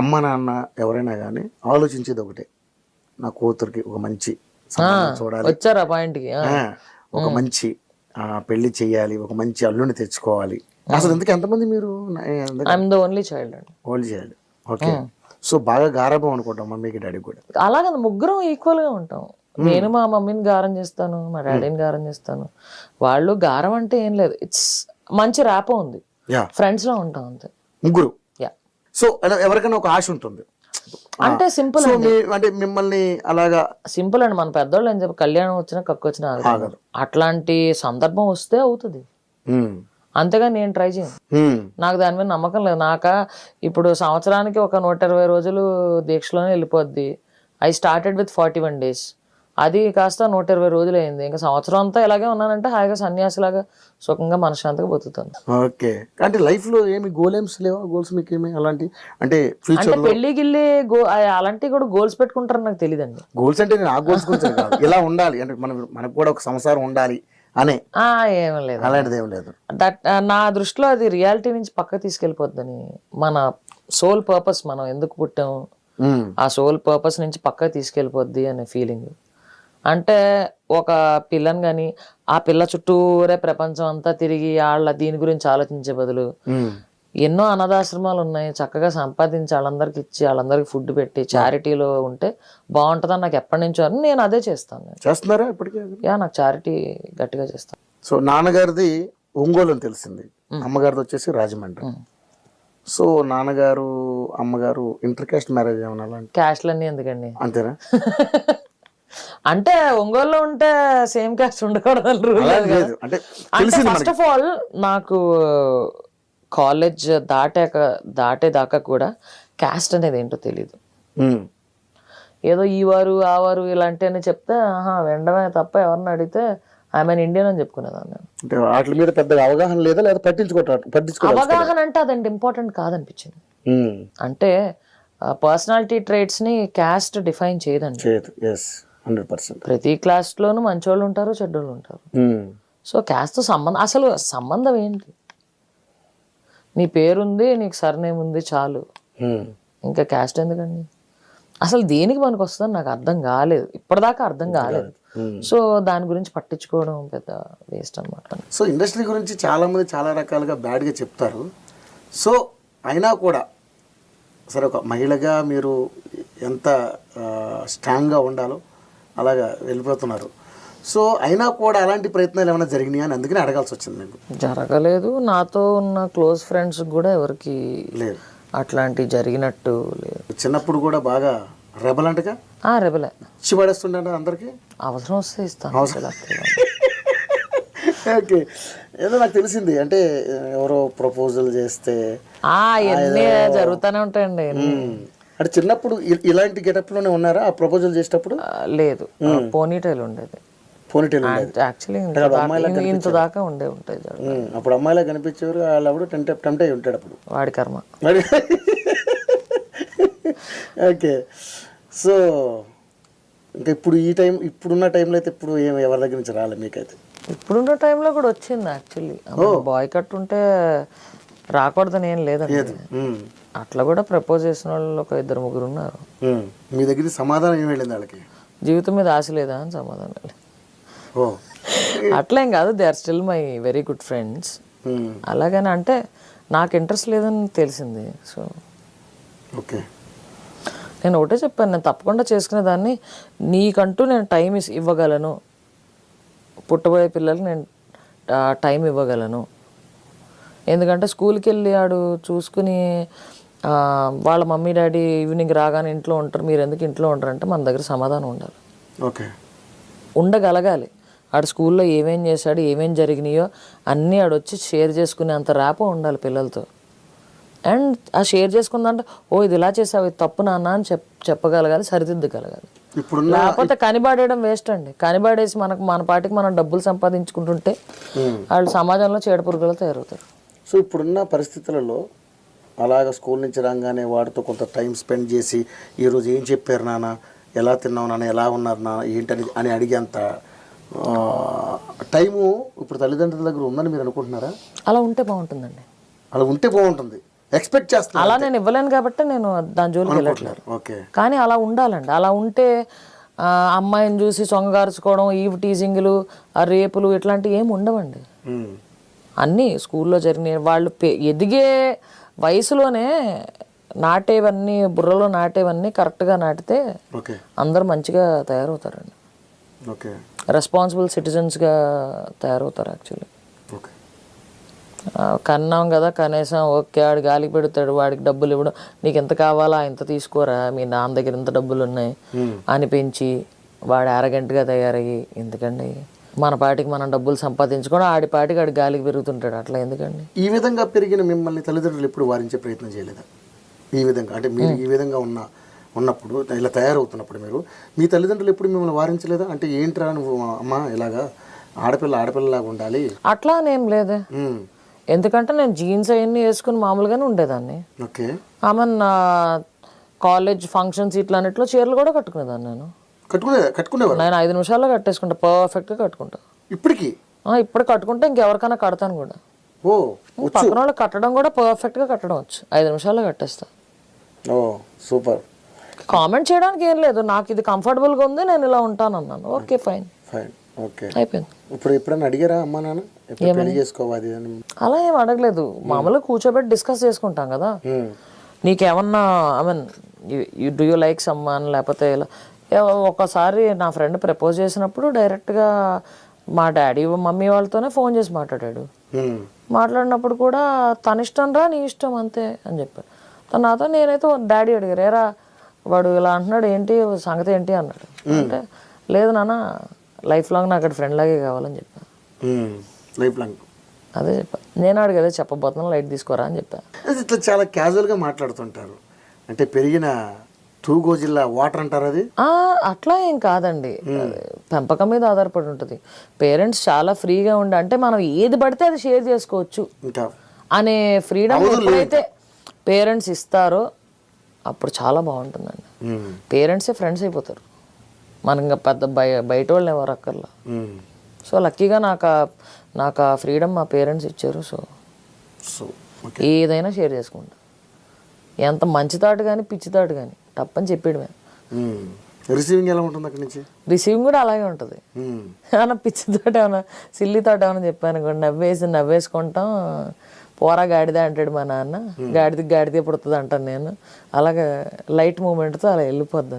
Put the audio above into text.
అమ్మ నాన్న ఎవరైనా కానీ ఆలోచించేది ఒకటే, నా కూతురికి ఒక మంచి సంబంధం చూడాలి, వచ్చారు ఆ పాయింట్కి. ఒక మంచి పెళ్లి చేయాలి, ఒక మంచి అల్లుని తెచ్చుకోవాలి. అసలు ఎందుకు ఎంతమంది మీరు? ఐఎమ్ ద ఓన్లీ చైల్డ్ అండి. ఓన్లీ చేయాలి. ఓకే. సో బాగా గారాబం అనుకుంటాం మమ్మీకి డాడీకి కూడా. అలాగే ముగ్గురం ఈక్వల్ గా ఉంటాం. నేను మా మమ్మీని గారం చేస్తాను, మా డాడీని గారం చేస్తాను. వాళ్ళు గారం అంటే ఏం లేదు, ఇట్స్ మంచి ర్యాప్ ఉంది, ఫ్రెండ్స్ లో ఉంటాం అంతే ముగ్గురు. యా. సో ఎవరికైనా ఒక ఆశ ఉంటుంది అంటే సింపుల్ అంటే మిమ్మల్ని అలాగా సింపుల్ అండి. మన పెద్దోళ్ళు ఏం చెప్పి కళ్యాణం వచ్చినా కక్కు వచ్చినా ఆగదు. అట్లాంటి సందర్భం వస్తే అవుతుంది, అంతేగా నేను ట్రై చేయను. నాకు దాని మీద నమ్మకం లేదు. ఇప్పుడు సంవత్సరానికి ఒక 120 రోజులు దీక్షలోనే వెళ్ళిపోద్ది. ఐ స్టార్టెడ్ విత్ 41 days, అది కాస్త 120 రోజులు అయింది. ఇంకా సంవత్సరం అంతా ఇలాగే ఉన్నానంటే హాయిగా సన్యాసిలాగా సుఖంగా మనశ్శాంతిగా బతుకుతాను. ఓకే. అంటే లైఫ్ లో ఏమి గోల్స్ లేవా? గోల్స్ మీకు ఏమి అలాంటి అంటే అంటే పెళ్లి గిల్లి అలాంటివి కూడా గోల్స్ పెట్టుకుంటారని నాకు తెలియదండి. గోల్స్ అంటే నేను ఆ గోల్స్ గురించి కాదు, ఇలా ఉండాలి అంటే మనకు కూడా ఒక సంసారం ఉండాలి అనే ఏం లేదు, అలాంటిది ఏం లేదు. నా దృష్టిలో అది రియాలిటీ నుంచి పక్కకు తీసుకెళ్ళిపోద్దని. మన సోల్ పర్పస్, మనం ఎందుకు పుట్టాము, ఆ సోల్ పర్పస్ నుంచి పక్కకు తీసుకెళ్ళిపోద్ది అనే ఫీలింగ్. అంటే ఒక పిల్లని కానీ ఆ పిల్ల చుట్టూరే ప్రపంచం అంతా తిరిగి దీని గురించి ఆలోచించే బదులు ఎన్నో అనాథాశ్రమాలు ఉన్నాయి, చక్కగా సంపాదించి వాళ్ళందరికి ఇచ్చి వాళ్ళందరికి ఫుడ్ పెట్టి చారిటీలో ఉంటే బాగుంటుందని నాకు ఎప్పటి నుంచో నేను అదే చేస్తాను. చేస్తున్నారా ఇప్పటికీ? నాకు చారిటీ గట్టిగా చేస్తాను. సో నాన్నగారిది ఒంగోలు అని తెలిసింది, అమ్మగారిది వచ్చేసి రాజమండ్రి. సో నాన్నగారు అమ్మగారు ఇంటర్ కాస్ట్ మ్యారేజ్ ఏమన్నా? అలాంటి క్యాస్ట్లన్నీ ఎందుకండి? అంతేనా? అంటే ఒంగోలులో ఉంటే సేమ్ క్యాస్ట్ ఉండకూడదు అంటే ఫస్ట్ ఆఫ్ ఆల్ నాకు కాలేజ్ దాటేదాకా కూడా క్యాస్ట్ అనేది ఏంటో తెలీదు. ఏదో ఈ వారు ఆ వారు ఇలాంటి అని చెప్తే వెండమే తప్ప ఎవరిని అడిగితే ఐఎమ్ ఇండియన్ అని చెప్పుకునేదాన్ని. వాటి మీద పెద్దగా అవగాహన లేదా, లేదా పట్టించుకో అవగాహన అంటే అదండి ఇంపార్టెంట్ కాదనిపించింది. అంటే పర్సనాలిటీ ట్రైట్స్ ని క్యాస్ట్ డిఫైన్ చేయదండి. 100%. ప్రతి క్లాస్ లోనూ మంచోళ్ళు ఉంటారు, చెడ్డోళ్ళు ఉంటారు. సో క్యాస్ట్ తో అసలు సంబంధం ఏంటి? నీ పేరుంది, నీకు సర్నేమ్ ఉంది, చాలు. ఇంకా క్యాస్ట్ ఎందుకండి? అసలు దేనికి మనకు వస్తుందని నాకు అర్థం కాలేదు, ఇప్పటిదాకా అర్థం కాలేదు. సో దాని గురించి పట్టించుకోవడం పెద్ద వేస్ట్ అనమాట. సో ఇండస్ట్రీ గురించి చాలా మంది చాలా రకాలుగా బ్యాడ్గా చెప్తారు. సో అయినా కూడా సరే, ఒక మహిళగా మీరు ఎంత స్ట్రాంగ్గా ఉండాలో అలాగా వెళ్ళిపోతున్నారు. సో అయినా కూడా అలాంటి ప్రయత్నాలు ఏమైనా జరిగినాయి అని అందుకని అడగాల్సి వచ్చింది మీకు? జరగలేదు. నాతో ఉన్న క్లోజ్ ఫ్రెండ్స్ కూడా ఎవరికి లేదు అట్లాంటి జరిగినట్టు లేదు. చిన్నప్పుడు కూడా బాగా రెబల్ అంటగా? రెబలే. ఇచ్చి పడేస్తుండే అందరికి, అవసరం వస్తే ఇస్తాను. ఓకే. ఏదో నాకు తెలిసింది అంటే ఎవరో ప్రపోజల్ చేస్తే ఇవన్నీ జరుగుతూనే ఉంటాయండి. అంటే చిన్నప్పుడు ఇలాంటి గెటప్ లోనే ఉన్నారా ఆ ప్రపోజల్ చేసేటప్పుడు? లేదు, పోనీటైల్ ఉండేది. పోనీటైల్ ఉండేది యాక్చువల్లీ ఇంత దాకా ఉండే ఉంటాయి. అప్పుడు అమ్మాయిలా కనిపించేవారు, వాళ్ళు టెంప్ట్ అయి ఉంటాడు అప్పుడు. వాడి కర్మ. ఓకే. సో ఇంకా ఇప్పుడు ఇప్పుడున్న టైంలో అయితే ఇప్పుడు ఎవరి దగ్గర నుంచి రాలే మీకైతే? ఇప్పుడున్న టైంలో కూడా వచ్చింది యాక్చువల్లీ. బాయ్ కట్ ఉంటే రాకూడదని ఏం లేదండి. అట్లా కూడా ప్రపోజ్ చేసిన వాళ్ళు ఒక 2-3 ఉన్నారు. మీ దగ్గర సమాధానం ఏం వెళ్ళింది వాళ్ళకి? జీవితం మీద ఆశ లేదా అని సమాధానం వెళ్ళి. అట్లేం కాదు, they are still my very good friends. అలాగని అంటే నాకు ఇంట్రెస్ట్ లేదని తెలిసింది. సో ఓకే, నేను ఒకటే చెప్పాను, నేను తప్పకుండా చేసుకునేదాన్ని. నీకంటూ నేను టైం ఇవ్వగలను, పుట్టబోయే పిల్లలకి నేను టైం ఇవ్వగలను. ఎందుకంటే స్కూల్కి వెళ్ళి ఆడు చూసుకుని వాళ్ళ మమ్మీ డాడీ ఈవినింగ్ రాగానే ఇంట్లో ఉంటారు, మీరు ఎందుకు ఇంట్లో ఉంటారంటే మన దగ్గర సమాధానం ఉండాలి. ఓకే, ఉండగలగాలి. ఆడు స్కూల్లో ఏమేం చేశాడు, ఏమేం జరిగినాయో అన్నీ ఆడొచ్చి షేర్ చేసుకునే అంత ర్యాపో ఉండాలి పిల్లలతో. అండ్ ఆ షేర్ చేసుకుందంటే ఇది ఇలా చేసావు, ఇది తప్పు నాన్న అని చెప్పగలగాలి, సరిదిద్దగలగాలి. లేకపోతే కనిబాడేయడం వేస్ట్ అండి. కనిబాడేసి మన పాటికి మనం డబ్బులు సంపాదించుకుంటుంటే వాళ్ళు సమాజంలో చీడపురుగులు తయారవుతారు. సో ఇప్పుడున్న పరిస్థితులలో అలాగ స్కూల్ నుంచి రాగానే వాడితో కొంత టైం స్పెండ్ చేసి ఈరోజు ఏం చెప్పారు నాన్న, ఎలా తిన్నావు నాన్న, ఎలా ఉన్నారు నాన్న, ఏంటని అని అడిగేంత టైము ఇప్పుడు తల్లిదండ్రుల దగ్గర ఉందని మీరు అనుకుంటున్నారా? అలా ఉంటే బాగుంటుందండి. అలా ఉంటే బాగుంటుంది. ఎక్స్పెక్ట్ చేస్తున్నారు. అలా నేను ఇవ్వలేను కాబట్టి నేను దాని జోలికి వెళ్ళట్లేదు. ఓకే. కానీ అలా ఉండాలండి. అలా ఉంటే అమ్మాయిని చూసి సొంగగార్చుకోవడం, ఈవ్ టీజింగ్లు, ఆ రేపులు ఇట్లాంటివి ఏమి ఉండవండి. అన్నీ స్కూల్లో జరిగినాయి. వాళ్ళు ఎదిగే వయసులోనే నాటేవన్నీ, బుర్రలో నాటేవన్నీ కరెక్ట్గా నాటితే ఓకే. అందరూ మంచిగా తయారవుతారండి. ఓకే. రెస్పాన్సిబుల్ సిటిజన్స్గా తయారవుతారు యాక్చువల్లీ. ఓకే. కన్నాం కదా, కనీసం ఓకే వాడు గాలికి పెడతాడు, వాడికి డబ్బులు ఇవ్వడం, నీకు ఎంత కావాలా ఇంత తీసుకోరా, మీ నాన్న దగ్గర ఇంత డబ్బులు ఉన్నాయి అని పెంచి వాడు అరగంటగా తయారయ్యి ఎందుకండి? మన పాటికి మనం డబ్బులు సంపాదించుకొని ఆడి పాటికి ఆడి గాలికి పెరుగుతుంటాడు. అట్లా ఎందుకండి? ఈ విధంగా పెరిగిన మిమ్మల్ని తల్లిదండ్రులు ఎప్పుడు వారించే ప్రయత్నం చేయలేదా? ఈ విధంగా అంటే మీరు ఈ విధంగా ఉన్నప్పుడు ఇలా తయారవుతున్నప్పుడు మీరు మీ తల్లిదండ్రులు ఎప్పుడు మిమ్మల్ని వారించలేదా? అంటే ఏంట్రా నువ్వు అమ్మ ఇలాగా ఆడపిల్లలాగా ఉండాలి అట్లా అనేం లేదే. ఎందుకంటే నేను జీన్స్ అవన్నీ వేసుకుని మామూలుగానే ఉండేదాన్ని. ఓకే. ఆమె నా కాలేజ్ ఫంక్షన్స్ ఇట్లా అన్నిట్లో చీరలు కూడా కట్టుకునేదాన్ని. నేను కట్టుకునేవారు. నేను 5 నిమిషాల్లో కట్టేసుకుంటా, పర్ఫెక్ట్గా కట్టుకుంటా. ఇప్పటికి ఇప్పుడు కట్టుకుంటే ఇంకెవరికైనా కడతాను కూడా. ఓ పక్కన వాళ్ళు కట్టడం కూడా పర్ఫెక్ట్గా కట్టడం వచ్చు. 5 నిమిషాల్లో కట్టేస్తా. ఓ సూపర్. కామెంట్ చేయడానికి ఏం లేదు, నాకు ఇది కంఫర్టబుల్గా ఉంది, నేను ఇలా ఉంటాను అన్నాను. Okay fine fine. ఓకే. అయిపోయింది. ఇప్పుడు ఎప్పుడైనా అడిగారా అమ్మా నాన్న పెళ్లి చేసుకోవాలి అని? అలా ఏం అడగలేదు. మామూలుగా కూర్చోబెట్టి డిస్కస్ చేసుకుంటాం కదా. నీకేమన్నా I mean do you like someone, లేకపోతే ఇలా. ఒకసారి నా ఫ్రెండ్ ప్రపోజ్ చేసినప్పుడు డైరెక్ట్గా మా డాడీ మమ్మీ వాళ్ళతోనే ఫోన్ చేసి మాట్లాడాడు. మాట్లాడినప్పుడు కూడా తన ఇష్టం రా, నీ ఇష్టం అంతే అని చెప్పాడు. నాతో నేనైతే డాడీ అడిగారు, ఏరా వాడు ఇలా అంటున్నాడు ఏంటి సంగతి ఏంటి అన్నాడు. అంటే లేదు నాన్న, లైఫ్ లాంగ్ నాకు అక్కడ ఫ్రెండ్ లాగే కావాలని చెప్పాను. లైఫ్ లాంగ్ అదే చెప్పా. నేను అడిగదే చెప్పబోతున్నాను, లైట్ తీసుకోరా అని చెప్పా. ఇట్లా చాలా క్యాజువల్గా మాట్లాడుతుంటారు. అంటే పెరిగిన తూగోజిల్లా వాటర్ అంటారు అది. అట్లా ఏం కాదండి, పెంపకం మీద ఆధారపడి ఉంటుంది. పేరెంట్స్ చాలా ఫ్రీగా ఉండి, అంటే మనం ఏది పడితే అది షేర్ చేసుకోవచ్చు అనే ఫ్రీడమ్ ఎప్పుడైతే పేరెంట్స్ ఇస్తారో అప్పుడు చాలా బాగుంటుందండి. పేరెంట్సే ఫ్రెండ్స్ అయిపోతారు. మనం ఇంకా పెద్ద బయట వాళ్ళు ఎవరు అక్కర్లా. సో లక్కీగా నాకు ఆ ఫ్రీడమ్ మా పేరెంట్స్ ఇచ్చారు. సో ఏదైనా షేర్ చేసుకుంటా. ఎంత మంచి థాట్ కానీ పిచ్చి థాట్ కానీ తప్పని చెప్పేయడమే. రిసీవింగ్ ఎలా ఉంటుంది అక్కడి నుంచి? రిసీవింగ్ కూడా అలాగే ఉంటుంది. ఏమన్నా పిచ్చి థాట్ ఏమన్నా సిల్లీ థాట్ ఏమైనా చెప్పాను కూడా నవ్వేసుకుంటాం. పోరా గాడిద అంటాడు మా నాన్న, గాడిద పుడుతుంది అంటాను నేను. అలాగే లైట్ మూమెంట్తో అలా వెళ్ళిపోద్ది.